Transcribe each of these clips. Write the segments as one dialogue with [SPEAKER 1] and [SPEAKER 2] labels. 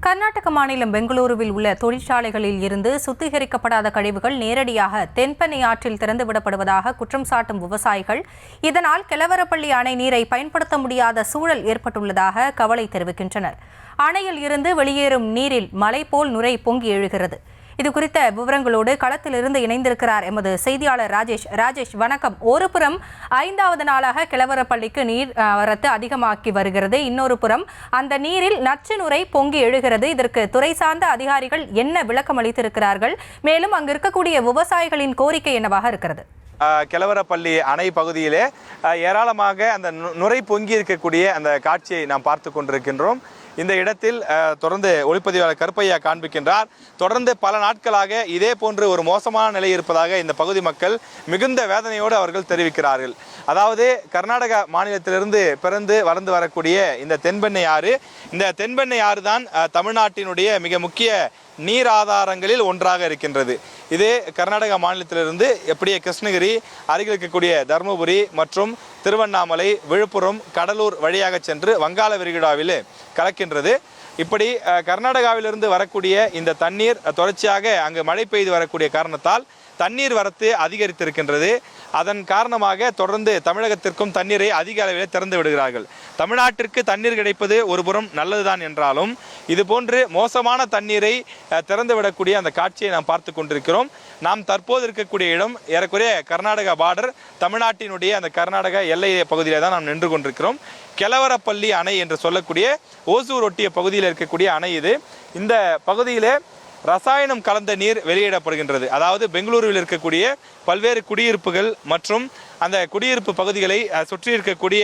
[SPEAKER 1] கர்நாடக மாநிலம் பெங்களூருவில் உள்ள தொழிற்சாலைகளில் இருந்து சுத்திகரிக்கப்படாத கழிவுகள் நேரடியாக தென்பெண்ணை ஆற்றில் திறந்துவிடப்படுவதாக குற்றம் சாட்டும் விவசாயிகள் இதனால் கெலவரப்பள்ளி அணை நீரை பயன்படுத்த முடியாத சூழல் ஏற்பட்டுள்ளதாக கவலை தெரிவிக்கின்றனர். அணையில் இருந்து வெளியேறும் நீரில் மலை போல் நுரை பொங்கி எழுகிறது. இதுகுறித்த விவரங்களோடு களத்திலிருந்து இணைந்திருக்கிறார் எமது செய்தியாளர் ராஜேஷ். வணக்கம். ஒருபுறம் 5வது நாளாக கெலவரப்பள்ளிக்கு நீர் வரத்து அதிகமாக்கி வருகிறது. இன்னொரு புறம் அந்த நீரில் நச்சு நுரை பொங்கி எழுகிறது. இதற்கு துறை சார்ந்த அதிகாரிகள் என்ன விளக்கம் அளித்திருக்கிறார்கள்? மேலும் அங்கு இருக்கக்கூடிய விவசாயிகளின் கோரிக்கை என்னவாக இருக்கிறது?
[SPEAKER 2] கெலவரப்பள்ளி அணை பகுதியிலே ஏராளமாக அந்த நுரை பொங்கி இருக்கக்கூடிய அந்த காட்சியை நாம் பார்த்து கொண்டிருக்கின்றோம். இந்த இடத்தில் தொடர்ந்து ஒளிப்பதிவாளர் கருப்பையா காண்பிக்கின்றார். தொடர்ந்து பல நாட்களாக இதே போன்று ஒரு மோசமான நிலை இருப்பதாக இந்த பகுதி மக்கள் மிகுந்த வேதனையோடு அவர்கள் தெரிவிக்கிறார்கள். அதாவது கர்நாடக மாநிலத்திலிருந்து பிறந்து வளர்ந்து வரக்கூடிய இந்த தென்பெண்ணை ஆறு, இந்த தென்பெண்ணை ஆறு தான் தமிழ்நாட்டினுடைய மிக முக்கிய நீர் ஆதாரங்களில் ஒன்றாக இருக்கின்றது. இது கர்நாடக மாநிலத்திலிருந்து எப்படியே கிருஷ்ணகிரி, அருகில் இருக்கக்கூடிய தருமபுரி மற்றும் திருவண்ணாமலை, விழுப்புரம், கடலூர் வழியாக சென்று வங்காள விரிகுடாவில் கலக்கின்றது. இப்படி கர்நாடகாவிலிருந்து வரக்கூடிய இந்த தண்ணீர் தொடர்ச்சியாக அங்கு மழை பெய்து வரக்கூடிய காரணத்தால் தண்ணீர் வரத்து அதிகரித்திருக்கின்றது. அதன் காரணமாக தொடர்ந்து தமிழகத்திற்கும் தண்ணீரை அதிக அளவில் திறந்து விடுகிறார்கள். தமிழ்நாட்டிற்கு தண்ணீர் கிடைப்பது ஒருபுறம் நல்லதுதான் என்றாலும் இதுபோன்று மோசமான தண்ணீரை திறந்து விடக்கூடிய அந்த காட்சியை நாம் பார்த்து கொண்டிருக்கிறோம். நாம் தற்போது இருக்கக்கூடிய இடம் ஏறக்குறைய கர்நாடகா பார்டர், தமிழ்நாட்டினுடைய அந்த கர்நாடக எல்லை பகுதியிலே தான் நாம் நின்று கொண்டிருக்கிறோம். கெலவரப்பள்ளி அணை என்று சொல்லக்கூடிய ஓசூர் ஒட்டிய பகுதியில் இருக்கக்கூடிய அணை இது. இந்த பகுதியிலே ரசாயனம் கலந்த நீர் வெளியிடப்படுகின்றது. அதாவது பெங்களூருவில் இருக்கக்கூடிய பல்வேறு குடியிருப்புகள் மற்றும் அந்த குடியிருப்பு பகுதிகளை சுற்றி இருக்கக்கூடிய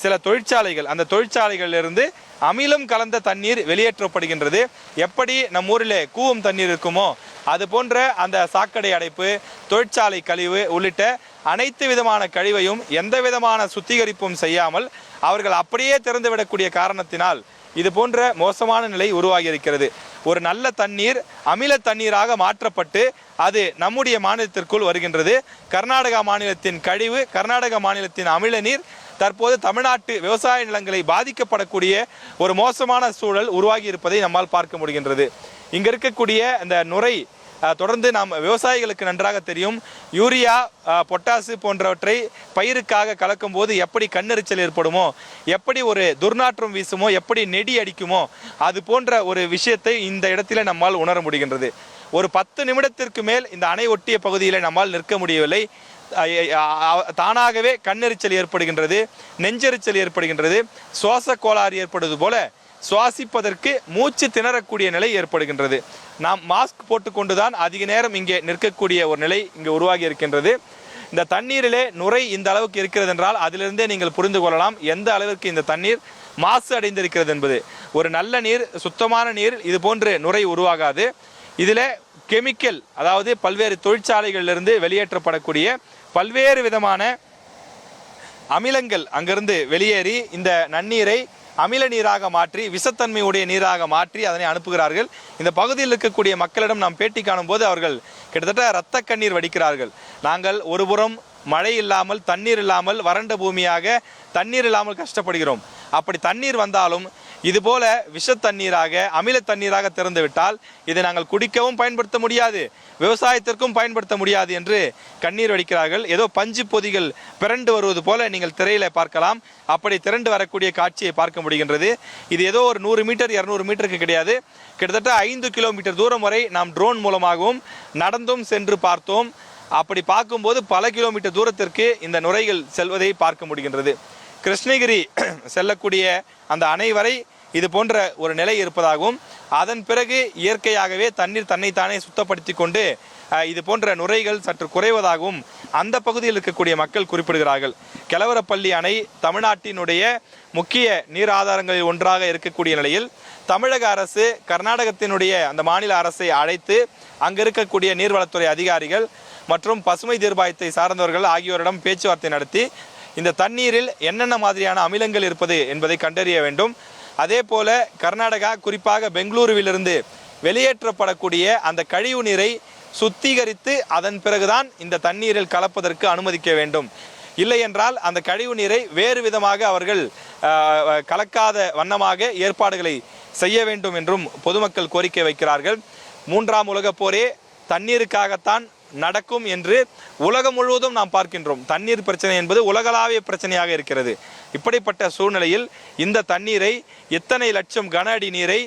[SPEAKER 2] சில தொழிற்சாலைகள், அந்த தொழிற்சாலைகளிலிருந்து அமிலம் கலந்த தண்ணீர் வெளியேற்றப்படுகின்றது. எப்படி நம் ஊரில் கூவம் தண்ணீர் இருக்குமோ அது போன்ற அந்த சாக்கடை அடைப்பு, தொழிற்சாலை கழிவு உள்ளிட்ட அனைத்து விதமான கழிவையும் எந்த விதமான சுத்திகரிப்பும் செய்யாமல் அவர்கள் அப்படியே திறந்துவிடக்கூடிய காரணத்தினால் இது போன்ற மோசமான நிலை உருவாகி இருக்கிறது. ஒரு நல்ல தண்ணீர் அமில தண்ணீராக மாற்றப்பட்டு அது நம்முடைய மாநிலத்திற்குள் வருகின்றது. கர்நாடகா மாநிலத்தின் கழிவு, கர்நாடக மாநிலத்தின் அமில நீர் தற்போது தமிழ்நாட்டு விவசாய நிலங்களை பாதிக்கப்படக்கூடிய ஒரு மோசமான சூழல் உருவாகி இருப்பதை நம்மால் பார்க்க முடிகின்றது. இங்க இருக்கக்கூடிய அந்த நுரை தொடர்ந்து நாம் விவசாயிகளுக்கு நன்றாக தெரியும். யூரியா, பொட்டாசு போன்றவற்றை பயிருக்காக கலக்கும் போது எப்படி கண்ணெரிச்சல் ஏற்படுமோ, எப்படி ஒரு துர்நாற்றம் வீசுமோ, எப்படி நெடி அடிக்குமோ, அது போன்ற ஒரு விஷயத்தை இந்த இடத்துல நம்மால் உணர முடிகின்றது. ஒரு 10 நிமிடத்திற்கு மேல் இந்த அணை ஒட்டிய பகுதியில் நம்மால் நிற்க முடியவில்லை. தானாகவே கண்ணெரிச்சல் ஏற்படுகின்றது, நெஞ்செரிச்சல் ஏற்படுகின்றது, சுவாச கோளாறு ஏற்படுவது போல சுவாசிப்பதற்கு மூச்சு திணறக்கூடிய நிலை ஏற்படுகின்றது. நாம் மாஸ்க் போட்டுக்கொண்டுதான் அதிக நேரம் இங்கே நிற்கக்கூடிய ஒரு நிலை இங்கே உருவாகி இருக்கின்றது. இந்த தண்ணீரிலே நுரை இந்த அளவுக்கு இருக்கிறது என்றால் அதிலிருந்தே நீங்கள் புரிந்து கொள்ளலாம் எந்த அளவிற்கு இந்த தண்ணீர் மாசு அடைந்திருக்கிறது என்பது. ஒரு நல்ல நீர், சுத்தமான நீர் இது போன்று நுரை உருவாகாது. இதில் கெமிக்கல், அதாவது பல்வேறு தொழிற்சாலைகளிலிருந்து வெளியேற்றப்படக்கூடிய பல்வேறு விதமான அமிலங்கள் அங்கிருந்து வெளியேறி இந்த நன்னீரை அமில நீராக மாற்றி, விஷத்தன்மையுடைய நீராக மாற்றி அதனை அனுப்புகிறார்கள். இந்த பகுதியில் இருக்கக்கூடிய மக்களிடம் நாம் பேட்டி காணும் போது அவர்கள் கிட்டத்தட்ட இரத்த கண்ணீர் வடிக்கிறார்கள். நாங்கள் ஒருபுறம் மழை இல்லாமல், தண்ணீர் இல்லாமல், வறண்ட பூமியாக தண்ணீர் இல்லாமல் கஷ்டப்படுகிறோம். அப்படி தண்ணீர் வந்தாலும் இதுபோல விஷ தண்ணீராக, அமில தண்ணீராக திறந்து விட்டால் இதை நாங்கள் குடிக்கவும் பயன்படுத்த முடியாது, விவசாயத்திற்கும் பயன்படுத்த முடியாது என்று கண்ணீர் வடிக்கிறார்கள். ஏதோ பஞ்சு பொதிகள் பிறண்டு வருவது போல நீங்கள் திரையில பார்க்கலாம். அப்படி திரண்டு வரக்கூடிய காட்சியை பார்க்க முடிகின்றது. இது ஏதோ ஒரு 100 மீட்டர் 200 மீட்டருக்கு கிடையாது, கிட்டத்தட்ட 5 கிலோமீட்டர் தூரம் வரை நாம் ட்ரோன் மூலமாகவும் நடந்தும் சென்று பார்த்தோம். அப்படி பார்க்கும்போது பல கிலோமீட்டர் தூரத்திற்கு இந்த நுரைகள் செல்வதை பார்க்க முடிகின்றது. கிருஷ்ணகிரி செல்லக்கூடிய அந்த அணை வரை இது போன்ற ஒரு நிலை இருப்பதாகவும், அதன் பிறகு இயற்கையாகவே தண்ணீர் தன்னைத்தானே சுத்தப்படுத்தி கொண்டு இது போன்ற நுரைகள் சற்று குறைவதாகவும் அந்த பகுதியில் இருக்கக்கூடிய மக்கள் குறிப்பிடுகிறார்கள். கெலவரப்பள்ளி அணை தமிழ்நாட்டினுடைய முக்கிய நீர் ஆதாரங்களில் ஒன்றாக இருக்கக்கூடிய நிலையில் தமிழக அரசு கர்நாடகத்தினுடைய அந்த மாநில அரசை அழைத்து அங்கு இருக்கக்கூடிய நீர்வளத்துறை அதிகாரிகள் மற்றும் பசுமை தீர்ப்பாயத்தை சார்ந்தவர்கள் ஆகியோரிடம் பேச்சுவார்த்தை நடத்தி இந்த தண்ணீரில் என்னென்ன மாதிரியான அமிலங்கள் இருப்பது என்பதை கண்டறிய வேண்டும். அதே போல கர்நாடகா, குறிப்பாக பெங்களூருவிலிருந்து வெளியேற்றப்படக்கூடிய அந்த கழிவு நீரை சுத்திகரித்து அதன் பிறகுதான் இந்த தண்ணீரில் கலப்பதற்கு அனுமதிக்க வேண்டும். இல்லை என்றால் அந்த கழிவு நீரை வேறு விதமாக அவர்கள் கலக்காத வண்ணமாக ஏற்பாடுகளை செய்ய வேண்டும் என்றும் பொதுமக்கள் கோரிக்கை வைக்கிறார்கள். 3ஆம் உலகப் போரே தண்ணீருக்காகத்தான் நடக்கும் என்று உலகம் முழுவதும் நாம் பார்க்கின்றோம். தண்ணீர் பிரச்சனை என்பது உலகளாவிய பிரச்சனையாக இருக்கிறது. இப்படிப்பட்ட சூழ்நிலையில் இந்த தண்ணீரை எத்தனை லட்சம் கன அடி நீரை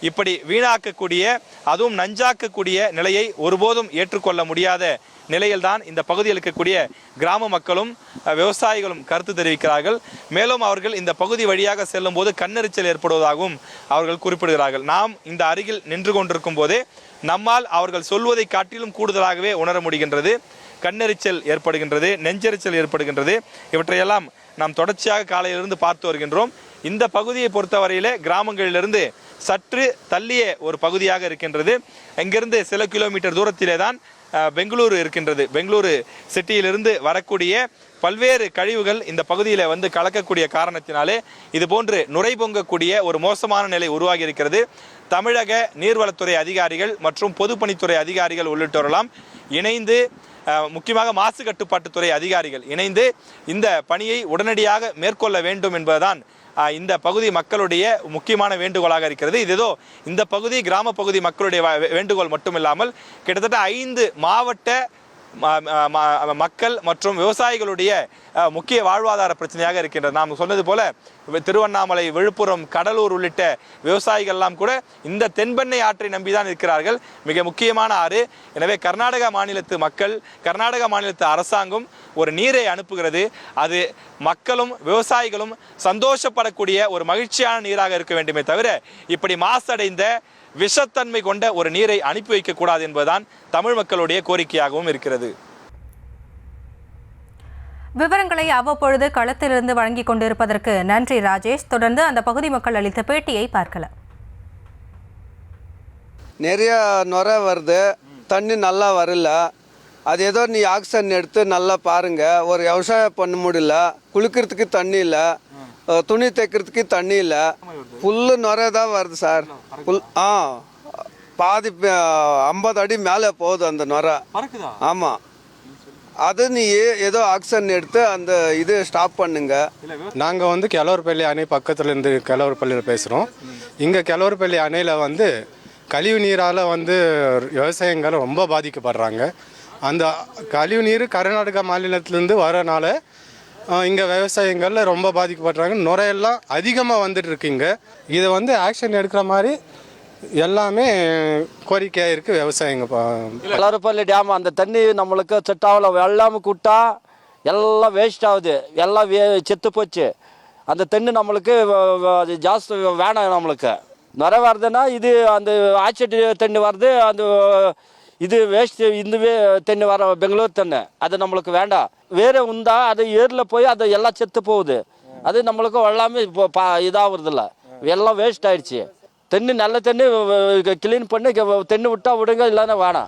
[SPEAKER 2] இப்படி வீணாக்கக்கூடிய, அதுவும் நஞ்சாக்கக்கூடிய நிலையை ஒருபோதும் ஏற்றுக்கொள்ள முடியாத நிலையில்தான் இந்த பகுதியில் இருக்கக்கூடிய கிராம மக்களும் விவசாயிகளும் கருத்து தெரிவிக்கிறார்கள். மேலும் அவர்கள் இந்த பகுதி வழியாக செல்லும் போது கண்ணெரிச்சல் ஏற்படுவதாகவும் அவர்கள் குறிப்பிடுகிறார்கள். நாம் இந்த அருகில் நின்று கொண்டிருக்கும் போதே நம்மால் அவர்கள் சொல்வதை காட்டிலும் கூடுதலாகவே உணர முடிகின்றது. கண்ணெரிச்சல் ஏற்படுகின்றது, நெஞ்செரிச்சல் ஏற்படுகின்றது. இவற்றையெல்லாம் நாம் தொடர்ச்சியாக காலையிலிருந்து பார்த்து வருகின்றோம். இந்த பகுதியை பொறுத்தவரையிலே கிராமங்களிலிருந்து சற்று தள்ளிய ஒரு பகுதியாக இருக்கின்றது. இங்கிருந்து சில கிலோமீட்டர் தூரத்திலே தான் பெங்களூரு இருக்கின்றது. பெங்களூரு சிட்டியிலிருந்து வரக்கூடிய பல்வேறு கழிவுகள் இந்த பகுதியில் வந்து கலக்கக்கூடிய காரணத்தினாலே இது போன்று நுரை பொங்கக்கூடிய ஒரு மோசமான நிலை உருவாகி இருக்கிறது. தமிழக நீர்வளத்துறை அதிகாரிகள் மற்றும் பொதுப்பணித்துறை அதிகாரிகள் உள்ளிட்டோரெல்லாம் இணைந்து, முக்கியமாக மாசு கட்டுப்பாட்டுத்துறை அதிகாரிகள் இணைந்து இந்த பணியை உடனடியாக மேற்கொள்ள வேண்டும் என்பதுதான் இந்த பகுதி மக்களுடைய முக்கியமான வேண்டுகோளாக இருக்கிறது. இது ஏதோ இந்த பகுதி கிராம பகுதி மக்களுடைய வேண்டுகோள் மட்டுமில்லாமல் கிட்டத்தட்ட 5 மாவட்ட மக்கள் மற்றும் விவசாயிகளுடைய முக்கிய வாழ்வாதார பிரச்சனையாக இருக்கின்றது. நாம் சொன்னது போல திருவண்ணாமலை, விழுப்புரம், கடலூர் உள்ளிட்ட விவசாயிகள் எல்லாம் கூட இந்த தென்பெண்ணை ஆற்றை நம்பிதான் இருக்கிறார்கள். மிக முக்கியமான ஆறு. எனவே கர்நாடக மாநிலத்து மக்கள், கர்நாடக மாநிலத்து அரசாங்கம் ஒரு நீரை அனுப்புகிறது. அது மக்களும் விவசாயிகளும் சந்தோஷப்படக்கூடிய ஒரு மகிழ்ச்சியான நீராக இருக்க வேண்டுமே தவிர இப்படி மாசடைந்த விஷத்தன்மை கொண்ட ஒரு நீரை அனுப்பி வைக்கக்கூடாது என்பதுதான் தமிழ் மக்களுடைய கோரிக்கையாகவும் இருக்கிறது.
[SPEAKER 1] விவரங்களை அவ்வப்பொழுது களத்திலிருந்து வழங்கிக் கொண்டிருப்பதற்கு நன்றி ராஜேஷ். தொடர்ந்து அந்த பகுதி மக்கள் அளித்த பேட்டியை பார்க்கலாம்.
[SPEAKER 3] நிறைய நுரை வருது, தண்ணி நல்லா வரல. அது ஏதோ நீ ஆக்சிஜன் எடுத்து நல்லா பாருங்க. ஒரு விவசாயம் பண்ண முடியல, குளிக்கிறதுக்கு தண்ணி இல்லை, துணி தைக்கிறதுக்கு தண்ணி இல்லை, புல்லு நுரை தான் வருது சார். பாதி 50 அடி மேலே போகுது அந்த நுரை. ஆமாம், அது நீ ஏதோ ஆக்சிஜன் எடுத்து அந்த இது ஸ்டாப் பண்ணுங்க.
[SPEAKER 4] நாங்கள் வந்து கெலவரப்பள்ளி அணை பக்கத்தில் இருந்து கெலவரப்பள்ளியில் பேசுகிறோம். இங்கே கெலவரப்பள்ளி அணையில் வந்து கழிவு நீரால் வந்து விவசாயங்கள் ரொம்ப பாதிக்கப்படுறாங்க. அந்த கழிவு நீர் கர்நாடகா மாநிலத்திலேருந்து வரனால இங்கே விவசாயங்களில் ரொம்ப பாதிக்கப்படுறாங்க. நுரையெல்லாம் அதிகமாக வந்துட்டு இருக்குங்க. இதை வந்து ஆக்ஷன் எடுக்கிற மாதிரி எல்லாமே கோரிக்கையாக இருக்குது விவசாயிங்க.
[SPEAKER 5] கெலவரப்பள்ளி டேம் அந்த தண்ணி நம்மளுக்கு செட் ஆகல. வெள்ளாமல் கூட்டா எல்லாம் வேஸ்ட் ஆகுது, எல்லாம் செத்து போச்சு. அந்த தண்ணி நம்மளுக்கு ஜாஸ்தி வேணாம். நம்மளுக்கு நுரை வருதுன்னா இது அந்த ஆச்சட்டி தண்ணி வருது, அந்த இது வேஸ்ட். இந்த தண்ணி வர பெங்களூர் தண்ணி அது நம்மளுக்கு வேண்டாம். வேறு உந்தா அது ஏரில் போய் அது எல்லாம் செத்து போகுது. அது நம்மளுக்கு எல்லாமே இப்போ இதாகிறதில்ல, எல்லாம் வேஸ்ட் ஆயிடுச்சு. தண்ணி நல்ல தண்ணி க்ளீன் பண்ணி தண்ணி விட்டா விடுங்க, இல்லைன்னா வேணாம்.